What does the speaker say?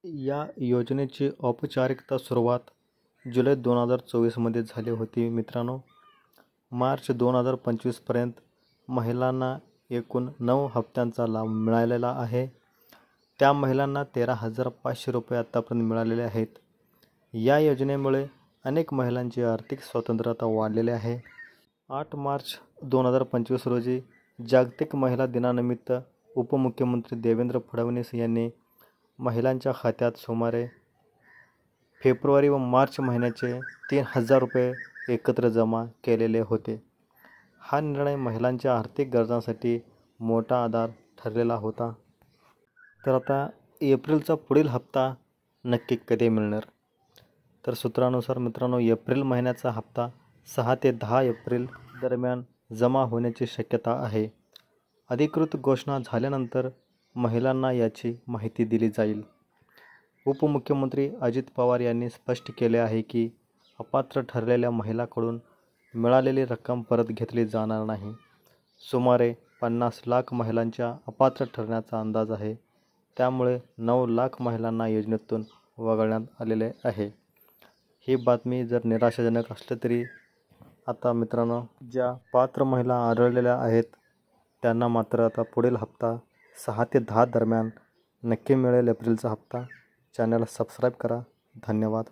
या योजनेची औपचारिकता सुरुवात जुलै 2024 मध्ये झाली होती. मित्रांनो, मार्च 2025पर्यंत महिलांना एकूण 9 हप्त्यांचा लाभ मिळालेला आहे. त्या महिलांना 13,500 रुपये आत्तापर्यंत मिळालेले आहेत. या योजनेमुळे अनेक महिलांची आर्थिक स्वतंत्रता वाढलेली आहे. 8 मार्च 2025 रोजी जागतिक महिला दिनानिमित्त उपमुख्यमंत्री देवेंद्र फडणवीस यांनी महिलांच्या खात्यात सुमारे फेब्रुवारी व मार्च महिन्याचे 3,000 रुपये एकत्र जमा केलेले होते. हा निर्णय महिलांच्या आर्थिक गरजांसाठी मोठा आधार ठरलेला होता. तर आता एप्रिलचा पुढील हप्ता नक्की कधी मिळणार? तर सूत्रानुसार मित्रांनो, एप्रिल महिन्याचा हप्ता 6 ते 10 एप्रिल दरम्यान जमा होण्याची शक्यता आहे. अधिकृत घोषणा झाल्यानंतर महिलांना याची माहिती दिली जाईल. उपमुख्यमंत्री अजित पवार यांनी स्पष्ट केले आहे की अपात्र ठरलेल्या महिलांकडून मिळालेली रक्कम परत घेतली जाणार नाही. सुमारे 50 लाख महिलांच्या अपात्र ठरण्याचा अंदाज आहे. त्यामुळे 9 लाख महिलांना योजनेतून वगळण्यात आलेले आहे. ही बातमी जर निराशाजनक असली तरी आता मित्रांनो, ज्या पात्र महिला आढळलेल्या आहेत त्यांना मात्र आता पुढील हप्ता 6 ते 10 दरम्यान नक्की मिळेल एप्रिलचा हप्ता. चॅनल सबस्क्राईब करा. धन्यवाद.